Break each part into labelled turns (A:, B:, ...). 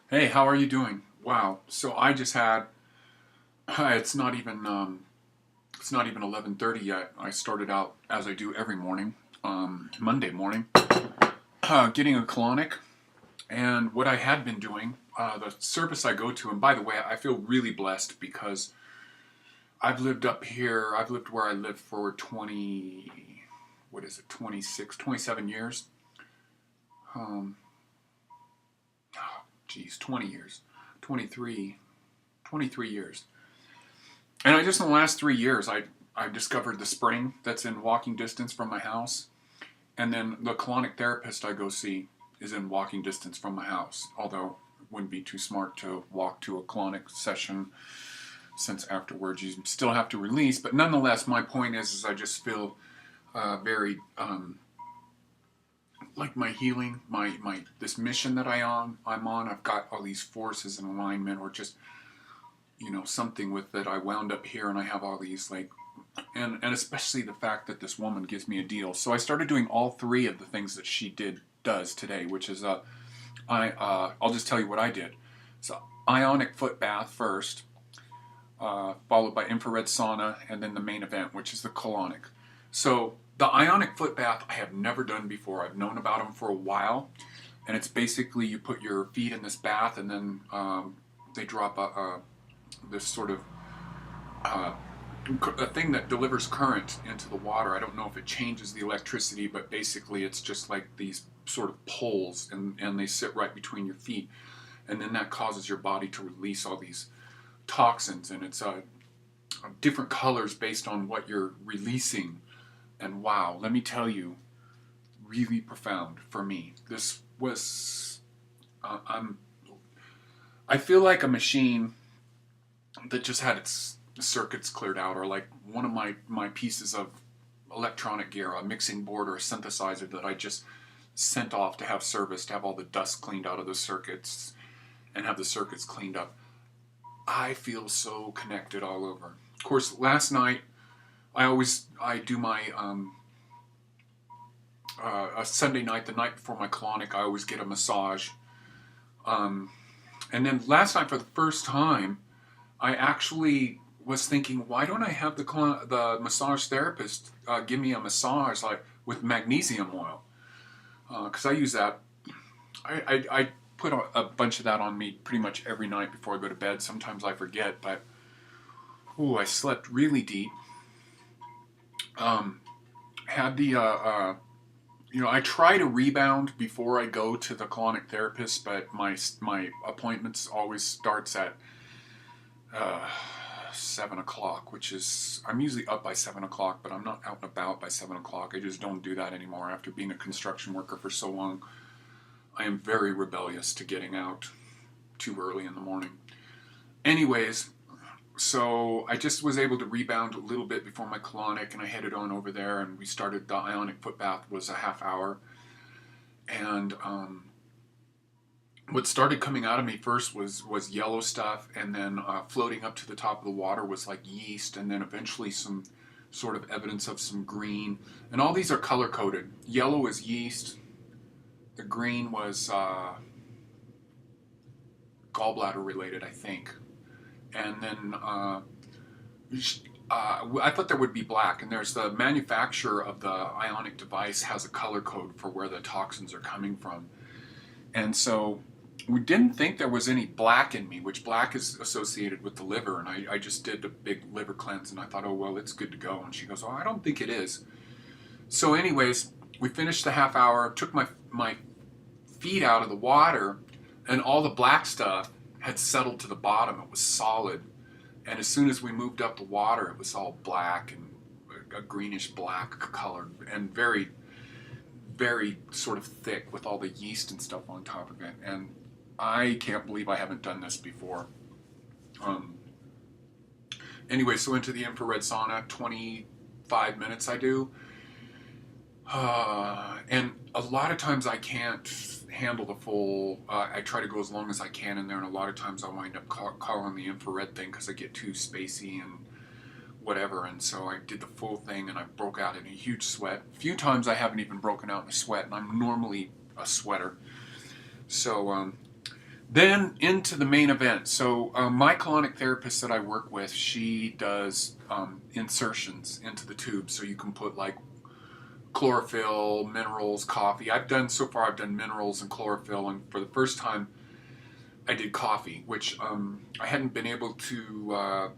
A: Hey, how are you doing? Wow. So I just had it's not even 11:30 yet. I started out as I do every morning, Monday morning, getting a colonic. And what I had been doing, the service I go to, and by the way, I feel really blessed because I've lived up here. I've lived where I live for 20, what is it, 26, 27 years. Um, geez, 20 years, 23, 23 years. And I just in the last 3 years, I discovered the spring that's in walking distance from my house, and then the colonic therapist I go see is in walking distance from my house. Although it wouldn't be too smart to walk to a colonic session since afterwards you still have to release. But nonetheless, my point is I just feel very like my healing, my this mission that I'm on. I've got all these forces in alignment, or just something with that. I wound up here, and I have all these like and especially the fact that this woman gives me a deal. So I started doing all three of the things that she does today, which is I'll just tell you what I did. So ionic foot bath first, followed by infrared sauna, and then the main event, which is the colonic. So the ionic foot bath I have never done before. I've known about them for a while, and it's basically you put your feet in this bath, and then they drop this sort of uh, a thing that delivers current into the water. I don't know if it changes the electricity, but basically it's just like these sort of poles, and they sit right between your feet, and then that causes your body to release all these toxins, and it's different colors based on what you're releasing. And wow, let me tell you, really profound for me. This was I'm I feel like a machine that just had its circuits cleared out, or like one of my pieces of electronic gear, a mixing board or a synthesizer that I just sent off to have service, to have all the dust cleaned out of the circuits and have the circuits cleaned up. I feel so connected all over. Of course, last night I do my a Sunday night, the night before my colonic. I always get a massage, um, and then last night for the first time, I actually was thinking, why don't I have the massage therapist give me a massage like with magnesium oil? Because I use that. I put a bunch of that on me pretty much every night before I go to bed. Sometimes I forget, but I slept really deep. Um, had the I try to rebound before I go to the colonic therapist, but my appointments always starts at uh, 7 o'clock, which is I'm usually up by 7 o'clock, but I'm not out and about by 7 o'clock. I just don't do that anymore after being a construction worker for so long. I am very rebellious to getting out too early in the morning. Anyways, so I just was able to rebound a little bit before my colonic, and I headed on over there, and we started the ionic foot bath. Was a half hour, and what started coming out of me first was yellow stuff, and then floating up to the top of the water was like yeast, and then eventually some sort of evidence of some green. And all these are color coded. Yellow is yeast. The green was gallbladder related, I think. And then I thought there would be black, and there's the manufacturer of the ionic device has a color code for where the toxins are coming from. And so we didn't think there was any black in me, which black is associated with the liver. And I just did a big liver cleanse, and I thought, oh, well, it's good to go. And she goes, oh, I don't think it is. So, anyways, we finished the half hour, took my feet out of the water, and all the black stuff had settled to the bottom. It was solid. And as soon as we moved up the water, it was all black and a greenish black color, and very, very sort of thick with all the yeast and stuff on top of it. And I can't believe I haven't done this before. Um, anyway, so into the infrared sauna, 25 minutes I do. And a lot of times I can't handle the full. I try to go as long as I can in there, and a lot of times I wind up calling the infrared thing because I get too spacey and whatever. And so I did the full thing, and I broke out in a huge sweat. A few times I haven't even broken out in a sweat, and I'm normally a sweater. So Then into the main event. So my colonic therapist that I work with, she does insertions into the tube, so you can put like chlorophyll, minerals, coffee. I've done minerals and chlorophyll, and for the first time I did coffee, which I hadn't been able to, or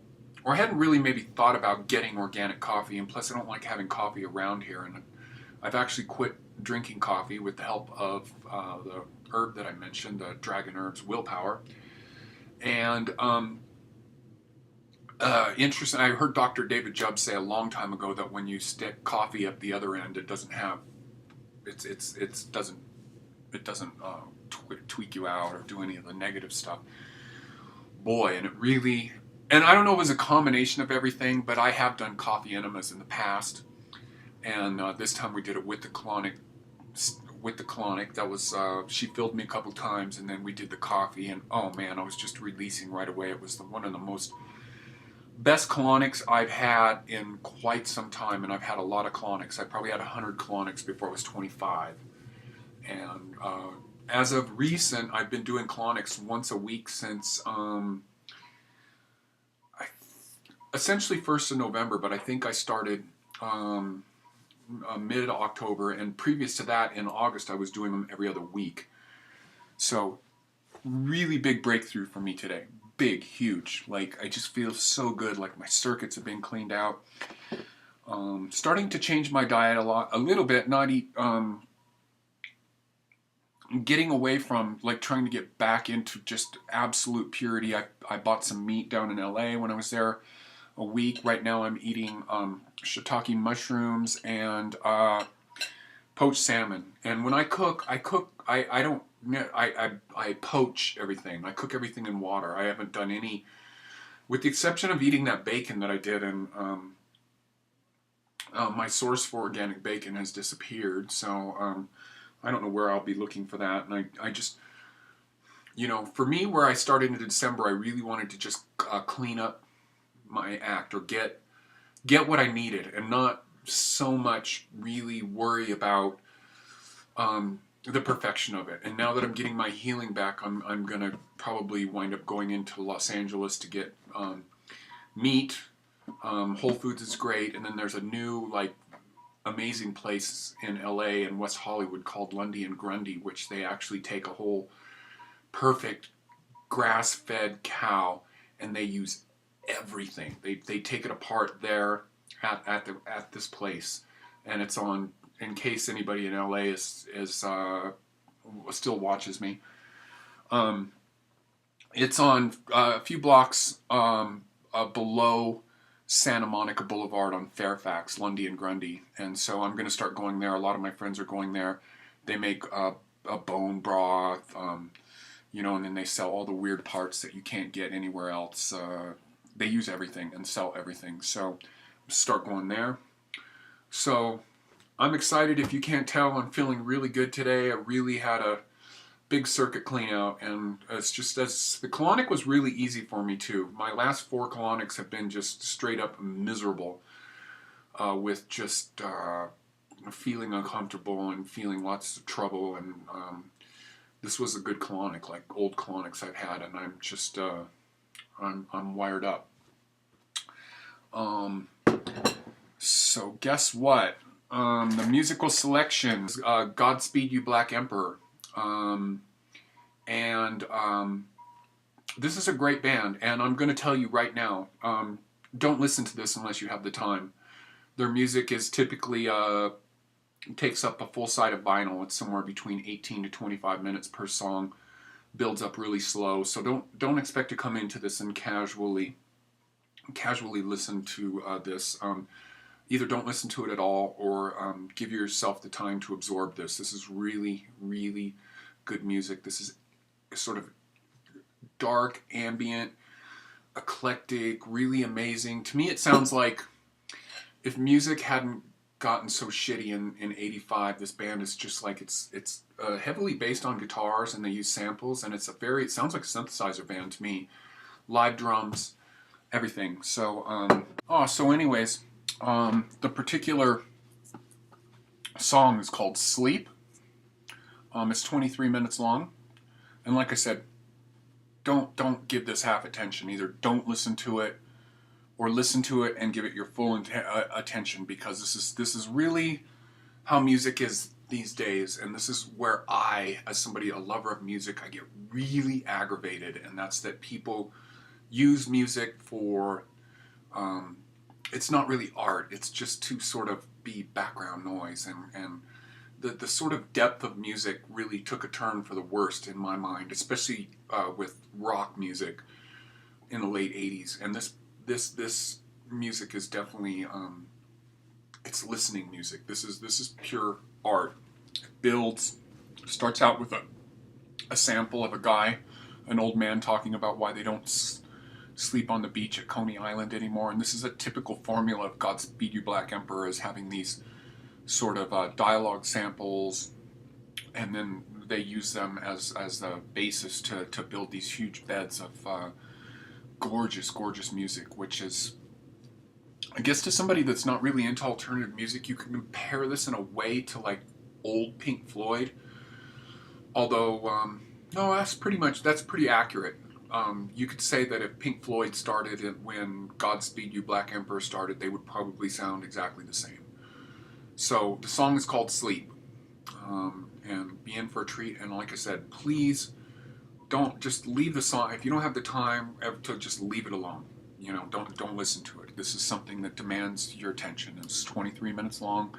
A: I hadn't really maybe thought about getting organic coffee, and plus I don't like having coffee around here, and I've actually quit drinking coffee with the help of the herb that I mentioned, the Dragon Herbs Willpower. And interesting, I heard Dr. David Jubb say a long time ago that when you stick coffee at the other end, it doesn't have, it doesn't tweak you out or do any of the negative stuff. Boy, and it really, and I don't know if it was a combination of everything, but I have done coffee enemas in the past, and this time we did it with the colonic. That was she filled me a couple times, and then we did the coffee, and oh man, I was just releasing right away. It was one of the most best colonics I've had in quite some time, and I've had a lot of colonics. I probably had 100 colonics before I was 25, and as of recent, I've been doing colonics once a week since essentially 1st of November, but I think I started mid-October, and previous to that, in August, I was doing them every other week. So, really big breakthrough for me today. Big, huge. Like, I just feel so good. Like, my circuits have been cleaned out. Starting to change my diet a little bit. Not eat. Getting away from like trying to get back into just absolute purity. I bought some meat down in LA when I was there a week. Right now I'm eating shiitake mushrooms and poached salmon. And when I cook, I don't, I poach everything. I cook everything in water. I haven't done any, with the exception of eating that bacon that I did, and my source for organic bacon has disappeared. So I don't know where I'll be looking for that. And I just, for me, where I started in December, I really wanted to just clean up my act, or get what I needed, and not so much really worry about the perfection of it. And now that I'm getting my healing back, I'm gonna probably wind up going into Los Angeles to get meat. Whole Foods is great, and then there's a new amazing place in LA and West Hollywood called Lundy and Grundy, which they actually take a whole perfect grass-fed cow and they use everything. They take it apart there at this place, and it's on. In case anybody in LA is still watches me, it's on a few blocks below Santa Monica Boulevard on Fairfax, Lundy and Grundy, and so I'm going to start going there. A lot of my friends are going there. They make a bone broth, and then they sell all the weird parts that you can't get anywhere else. They use everything and sell everything. So start going there. So I'm excited. If you can't tell, I'm feeling really good today. I really had a big circuit clean out, and the colonic was really easy for me too. My last 4 colonics have been just straight up miserable, with just feeling uncomfortable and feeling lots of trouble, and this was a good colonic, like old colonics I've had, and I'm just I'm wired up. So guess what? The musical selection, Godspeed You Black Emperor. This is a great band, and I'm going to tell you right now, don't listen to this unless you have the time. Their music is typically, takes up a full side of vinyl. It's somewhere between 18 to 25 minutes per song, builds up really slow, so don't expect to come into this and casually listen to this. Either don't listen to it at all, or give yourself the time to absorb this. This is really, really good music. This is sort of dark, ambient, eclectic, really amazing. To me, it sounds like if music hadn't gotten so shitty in '85, this band is just like, it's heavily based on guitars, and they use samples, and it sounds like a synthesizer band to me. Live drums, everything. So, anyways, the particular song is called Sleep. It's 23 minutes long, and like I said, don't give this half attention. Either don't listen to it, or listen to it and give it your full attention, because this is really how music is these days, and this is where I, as somebody, a lover of music, I get really aggravated, and that's that people use music for, it's not really art, it's just to sort of be background noise, and the sort of depth of music really took a turn for the worst in my mind, especially with rock music in the late 80s, and this music is definitely, it's listening music. This is pure art. It starts out with a sample of a guy, an old man, talking about why they don't sleep on the beach at Coney Island anymore, and this is a typical formula of Godspeed You Black Emperor, is having these sort of dialogue samples, and then they use them as the basis to build these huge beds of gorgeous music, which is, I guess, to somebody that's not really into alternative music, you can compare this in a way to like old Pink Floyd. Although, no, that's pretty accurate. You could say that if Pink Floyd started when Godspeed You Black Emperor started, they would probably sound exactly the same. So the song is called Sleep, and be in for a treat. And like I said, please don't just leave the song. If you don't have the time to just leave it alone, don't listen to it. This is something that demands your attention. It's 23 minutes long,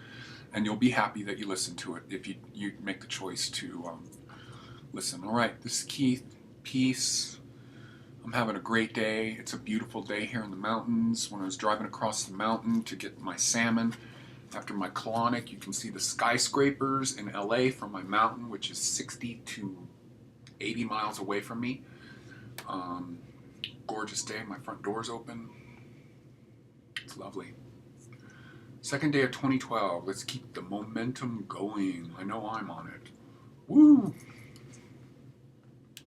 A: and you'll be happy that you listen to it if you make the choice to listen. All right, this is Keith. Peace. I'm having a great day. It's a beautiful day here in the mountains. When I was driving across the mountain to get my salmon after my colonic, you can see the skyscrapers in LA from my mountain, which is 60 to 80 miles away from me. Gorgeous day. My front door's open. It's lovely. Second day of 2012. Let's keep the momentum going. I know I'm on it. Woo!